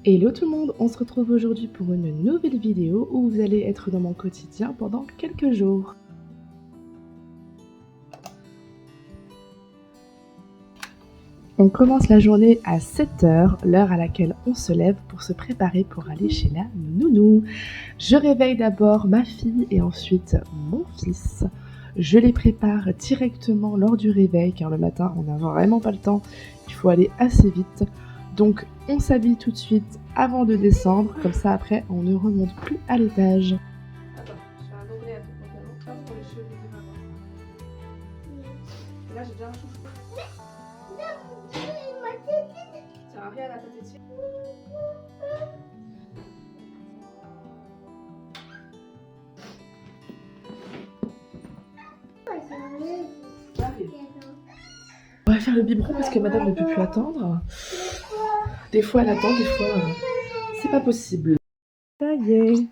Hello tout le monde, on se retrouve aujourd'hui pour une nouvelle vidéo où vous allez être dans mon quotidien pendant quelques jours. On commence la journée à 7 h, l'heure à laquelle on se lève pour se préparer pour aller chez la nounou. Je réveille d'abord ma fille et ensuite mon fils. Je les prépare directement lors du réveil car le matin on n'a vraiment pas le temps, il faut aller assez vite. Donc on s'habille tout de suite avant de descendre, comme ça après on ne remonte plus à l'étage. Attends, je fais un ourlet à ton pantalon, comme pour les cheveux de maman. Et là j'ai déjà un chouchou. Ça sert à rien à la tête dessus. On va faire le biberon parce que madame ne peut plus attendre. Des fois elle attend, des fois c'est pas possible. Ça y est,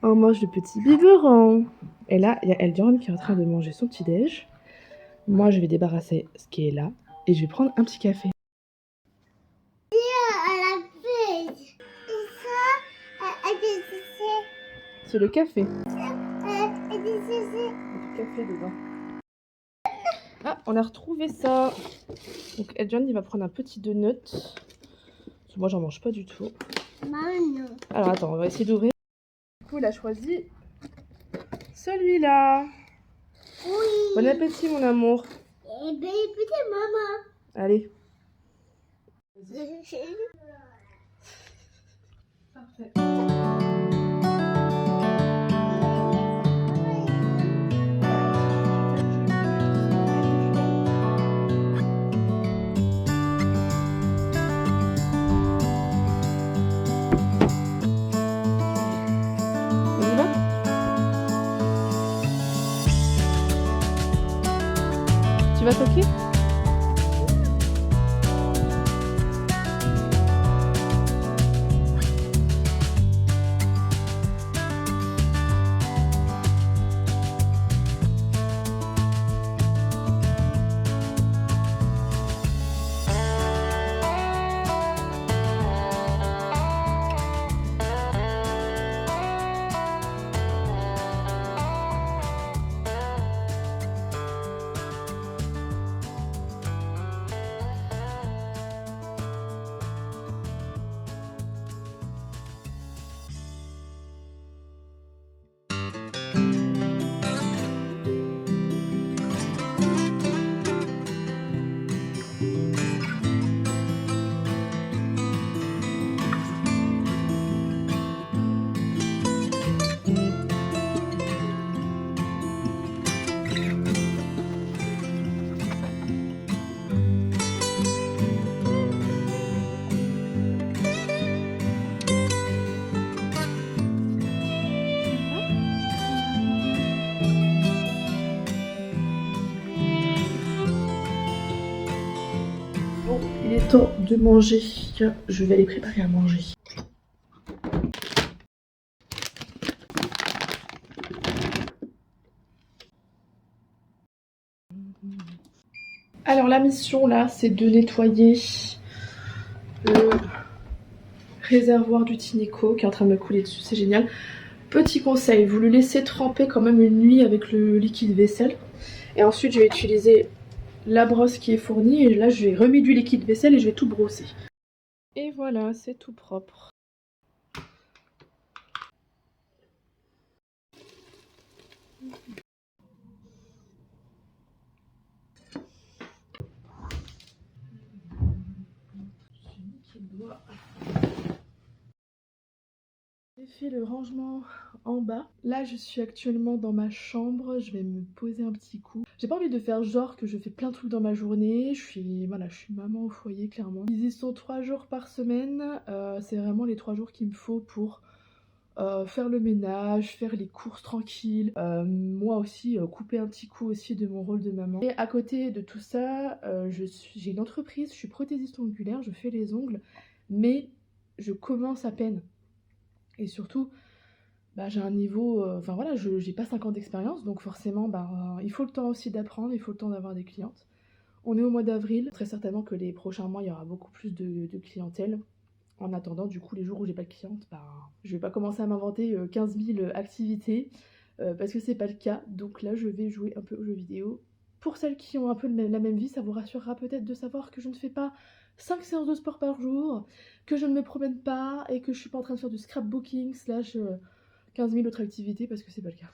on mange le petit biberon. Et là, il y a Eldion qui est en train de manger son petit déj. Moi, je vais débarrasser ce qui est là et je vais prendre un petit café. C'est le café. Il y a du café dedans. Ah, on a retrouvé ça. Donc Eldion, il va prendre un petit donut. Moi, j'en mange pas du tout. Alors attends, on va essayer d'ouvrir. Du coup, il a choisi celui-là. Oui. Bon appétit, mon amour. Et bon appétit, maman. Allez. Parfait. Tu vas toquer? Bon, il est temps de manger. Je vais aller préparer à manger. Alors la mission là, c'est de nettoyer le réservoir du Tineco qui est en train de me couler dessus, c'est génial. Petit conseil, vous le laissez tremper quand même une nuit avec le liquide vaisselle. Et ensuite je vais utiliser la brosse qui est fournie et là je vais remettre du liquide vaisselle et je vais tout brosser. Et voilà, c'est tout propre. J'ai fait le rangement en bas. Là, je suis actuellement dans ma chambre. Je vais me poser un petit coup. J'ai pas envie de faire genre que je fais plein de trucs dans ma journée. Je suis maman au foyer, clairement. Ils y sont 3 jours par semaine. C'est vraiment les 3 jours qu'il me faut pour faire le ménage, faire les courses tranquilles. Moi aussi, couper un petit coup aussi de mon rôle de maman. Et à côté de tout ça, j'ai une entreprise. Je suis prothésiste ongulaire. Je fais les ongles. Mais je commence à peine. Et surtout, bah, j'ai un niveau, enfin voilà, j'ai pas 5 ans d'expérience, donc forcément, il faut le temps aussi d'apprendre, il faut le temps d'avoir des clientes. On est au mois d'avril, très certainement que les prochains mois, il y aura beaucoup plus de clientèle. En attendant, du coup, les jours où j'ai pas de cliente, bah, je vais pas commencer à m'inventer 15 000 activités parce que c'est pas le cas. Donc là, je vais jouer un peu aux jeux vidéo. Pour celles qui ont un peu la même vie, ça vous rassurera peut-être de savoir que je ne fais pas 5 séances de sport par jour, que je ne me promène pas et que je suis pas en train de faire du scrapbooking slash 15 000 autres activités parce que c'est pas le cas.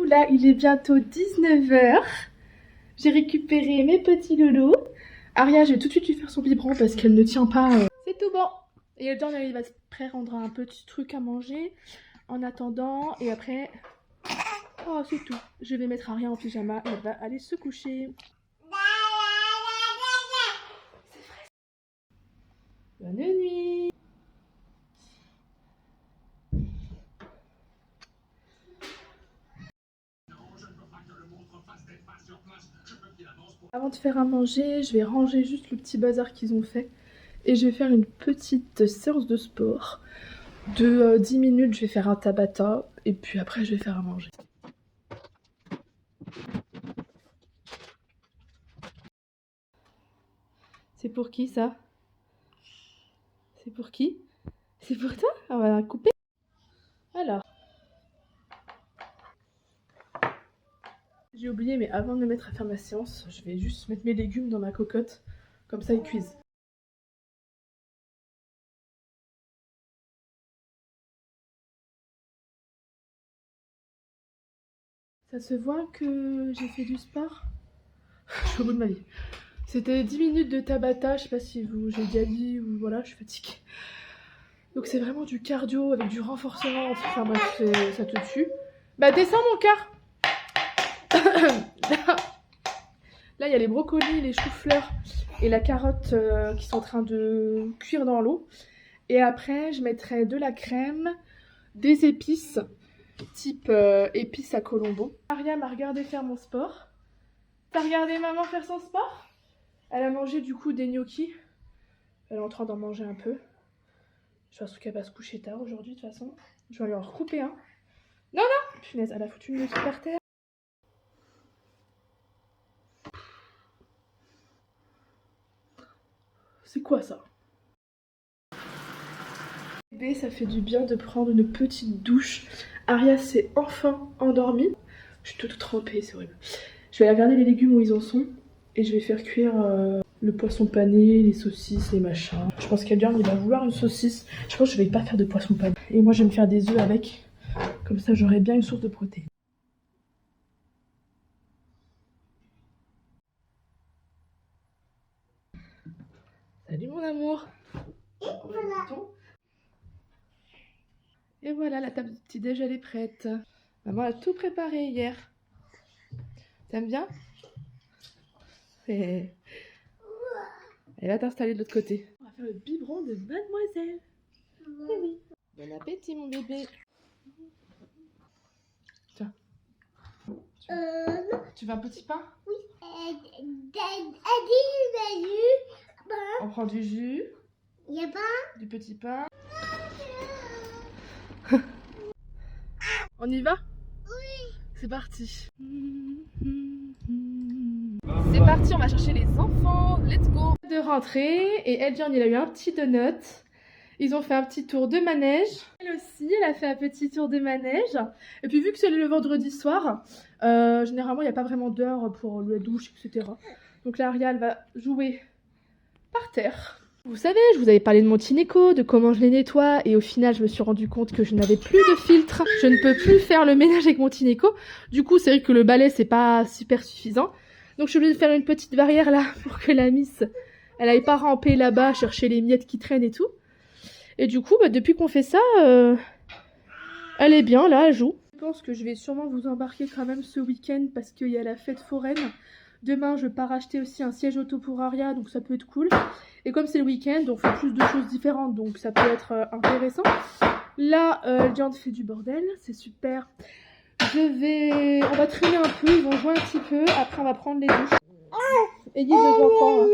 Là, il est bientôt 19 h. J'ai récupéré mes petits loulous. Aria, je vais tout de suite lui faire son biberon parce qu'elle ne tient pas. C'est tout bon. Et le temps, il va se pré-rendre un petit truc à manger en attendant. Et après, oh, c'est tout. Je vais mettre Aria en pyjama et elle va aller se coucher. Bonne nuit. Avant de faire à manger, je vais ranger juste le petit bazar qu'ils ont fait. Et je vais faire une petite séance de sport. De 10 minutes, je vais faire un Tabata. Et puis après, je vais faire à manger. C'est pour qui ça? C'est pour qui? C'est pour toi? On va la couper. Alors. J'ai oublié, mais avant de me mettre à faire ma séance, je vais juste mettre mes légumes dans ma cocotte. Comme ça, ils cuisent. Ça se voit que j'ai fait du sport? Je suis au bout de ma vie. C'était 10 minutes de Tabata, je sais pas si j'ai déjà dit ou voilà, je suis fatiguée. Donc c'est vraiment du cardio avec du renforcement, enfin bref, ça te tue. Bah descends mon cœur. Là il y a les brocolis, les choux-fleurs et la carotte qui sont en train de cuire dans l'eau. Et après je mettrai de la crème, des épices, type épices à Colombo. Aria m'a regardé faire mon sport. T'as regardé maman faire son sport? Elle a mangé du coup des gnocchis. Elle est en train d'en manger un peu. Je pense qu'elle va se coucher tard aujourd'hui de toute façon. Je vais lui en recouper un. Non, non! Punaise, elle a foutu une gnocchi par terre. C'est quoi ça? Bébé, ça fait du bien de prendre une petite douche. Aria s'est enfin endormie. Je suis toute trempée, c'est horrible. Je vais aller regarder les légumes où ils en sont. Et je vais faire cuire le poisson pané, les saucisses, les machins. Je pense qu'Elian, il va vouloir une saucisse. Je pense que je vais pas faire de poisson pané. Et moi, je vais me faire des œufs avec. Comme ça, j'aurai bien une source de protéines. Salut mon amour. Et voilà, la table de petit-déj, elle est prête. Maman a tout préparé hier. T'aimes bien? Elle va t'installer de l'autre côté. On va faire le biberon de mademoiselle. Oui. Bon appétit mon bébé. Tiens. Tu veux un petit pain? Oui. On prend du jus. Il y a pas du petit pain. On y va? Oui. C'est parti. C'est parti, on va chercher les enfants. Let's go. De rentrer et Elian, il a eu un petit donut. Ils ont fait un petit tour de manège. Elle aussi, elle a fait un petit tour de manège. Et puis vu que c'est le vendredi soir, généralement il n'y a pas vraiment d'heure pour la douche, etc. Donc là, Aria, elle va jouer par terre. Vous savez, je vous avais parlé de mon Tineco, de comment je les nettoie, et au final, je me suis rendu compte que je n'avais plus de filtre. Je ne peux plus faire le ménage avec mon Tineco. Du coup, c'est vrai que le balai, c'est pas super suffisant. Donc, je suis obligée de faire une petite barrière là, pour que la miss, elle aille pas ramper là-bas, chercher les miettes qui traînent et tout. Et du coup, bah, depuis qu'on fait ça, elle est bien, là, elle joue. Je pense que je vais sûrement vous embarquer quand même ce week-end, parce qu'il y a la fête foraine. Demain, je pars acheter aussi un siège auto pour Aria, donc ça peut être cool. Et comme c'est le week-end, on fait plus de choses différentes, donc ça peut être intéressant. Là, Elian fait du bordel, c'est super. On va traîner un peu, ils vont jouer un petit peu, après on va prendre les douches. Ayez vos enfants. Hein.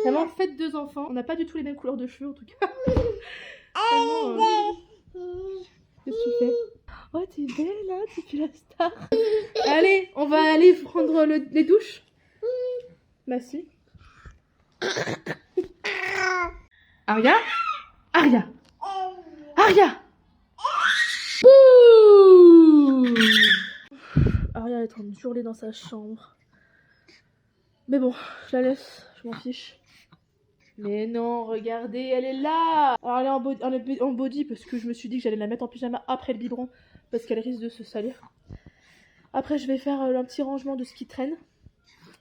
Vraiment, faites 2 enfants. On n'a pas du tout les mêmes couleurs de cheveux en tout cas. Vraiment, qu'est-ce que tu fais? Oh, t'es belle là, t'es la star. Allez, on va aller prendre les douches. Bah si. Aria? Aria! Aria! Bouh! Aria est en train de hurler dans sa chambre. Mais bon, je la laisse, je m'en fiche. Mais non, regardez, elle est là! Alors elle est en body parce que je me suis dit que j'allais la mettre en pyjama après le biberon parce qu'elle risque de se salir. Après je vais faire un petit rangement de ce qui traîne.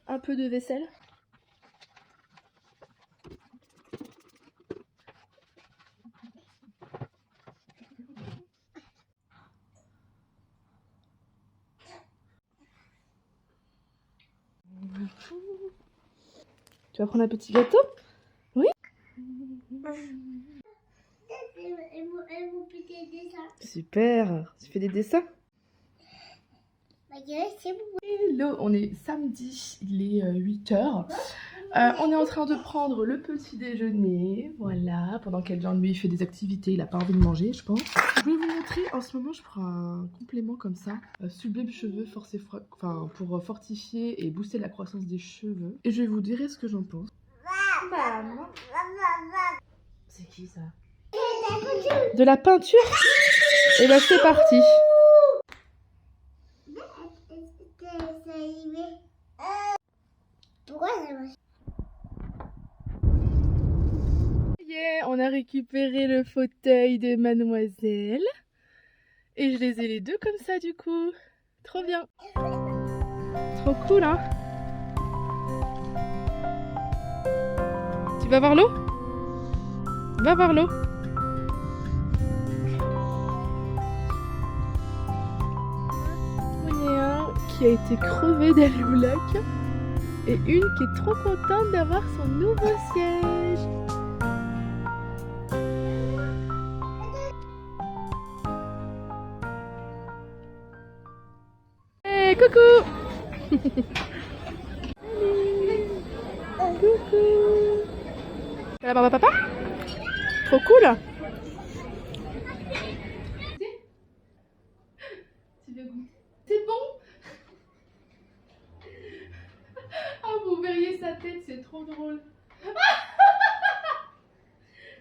Un peu de vaisselle. Tu vas prendre un petit gâteau? Oui? Super! Tu fais des dessins? Hello, on est samedi, il est 8h. On est en train de prendre le petit déjeuner, voilà, pendant qu'Eljan lui fait des activités, il a pas envie de manger je pense. Je vais vous montrer, en ce moment je prends un complément comme ça, Sublime Cheveux pour fortifier et booster la croissance des cheveux. Et je vous dirai ce que j'en pense. Maman. C'est qui ça? De la peinture? Et bah c'est parti. Pourquoi ça marche? Yeah, on a récupéré le fauteuil de mademoiselle. Et je les ai les deux comme ça du coup. Trop bien. Trop cool hein. Tu vas voir l'eau? Va voir l'eau. On est un qui a été crevé d'aller au lac. Et une qui est trop contente d'avoir son nouveau siège. Hey, coucou. Coucou. Ça va maman papa? Trop cool. Tu veux goûter? C'est bon? Ah, vous verriez sa tête, c'est trop drôle.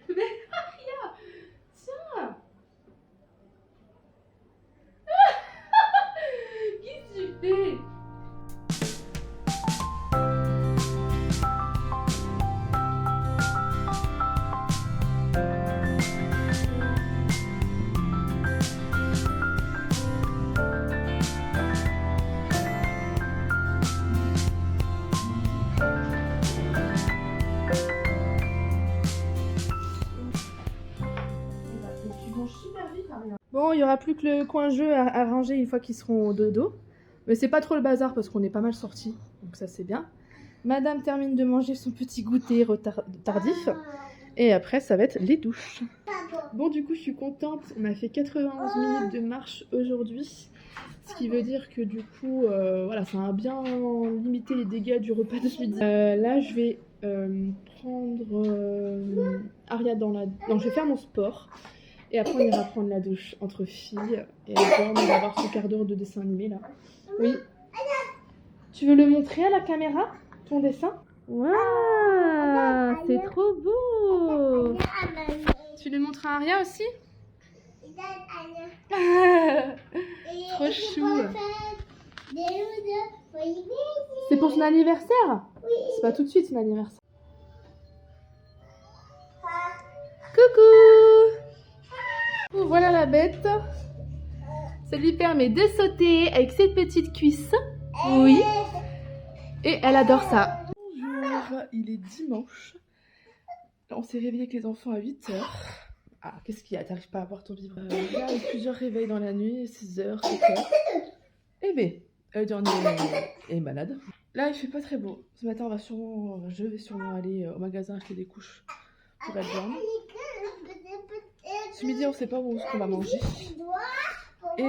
Mais Aria, tiens. Qu'est-ce que tu fais? Bon, il n'y aura plus que le coin jeu à ranger une fois qu'ils seront au dodo. Mais c'est pas trop le bazar parce qu'on est pas mal sortis. Donc ça c'est bien. Madame termine de manger son petit goûter tardif. Et après ça va être les douches. Bon du coup je suis contente. On a fait 91 minutes de marche aujourd'hui. Ce qui veut dire que du coup, voilà, ça a bien limité les dégâts du repas de ce midi. Là je vais prendre Aria dans la... Non, je vais faire mon sport. Et après, on ira prendre la douche entre filles. Et on va avoir ce quart d'heure de dessin animé là. Oui. Tu veux le montrer à la caméra, ton dessin? Waouh, c'est trop beau. Tu le montres à Aria aussi? Trop chou. C'est pour son anniversaire? Oui. C'est pas tout de suite son anniversaire. Coucou. Voilà la bête. Ça lui permet de sauter avec ses petites cuisses. Oui. Et elle adore ça. Bonjour, il est dimanche. On s'est réveillé avec les enfants à 8h. Ah, qu'est-ce qu'il y a? T'arrives pas à voir ton vivre? Il y a eu plusieurs réveils dans la nuit, 6h, 7h. Eh bien, Eljan est malade. Là, il fait pas très beau. Ce matin, je vais sûrement aller au magasin acheter des couches pour Eljan. Ce midi, on sait pas où ce qu'on va manger. Et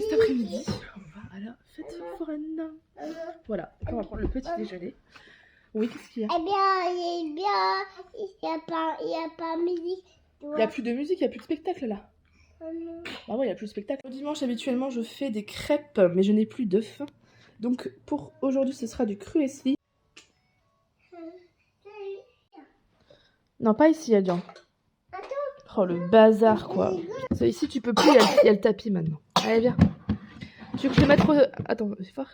cet après-midi, on va à la fête foraine. Voilà, on va prendre le petit déjeuner. Oui, qu'est-ce qu'il y a? Eh bien, il n'y a pas musique. Il n'y a plus de musique, il n'y a plus de spectacle là. Non. Bah ouais, il n'y a plus de spectacle. Le dimanche, habituellement, je fais des crêpes, mais je n'ai plus d'œufs. Donc pour aujourd'hui, ce sera du cruesli. Non, pas ici, Adjan. Oh, le bazar, quoi. Ça, ici, tu peux plus, il y a le tapis maintenant. Allez, viens. Tu veux que je le mette au... Attends, c'est fort.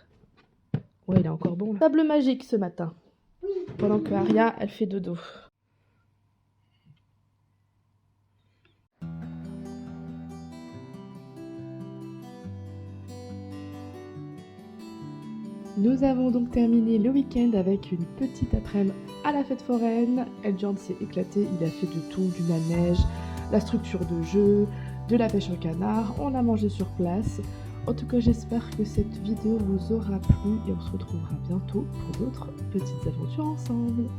Ouais, il est encore bon, là. Table magique ce matin. Pendant que Aria, elle fait dodo. Nous avons donc terminé le week-end avec une petite après-midi à la fête foraine. Eljan s'est éclaté, il a fait de tout, du manège, la structure de jeu, de la pêche au canard, on a mangé sur place. En tout cas, j'espère que cette vidéo vous aura plu et on se retrouvera bientôt pour d'autres petites aventures ensemble.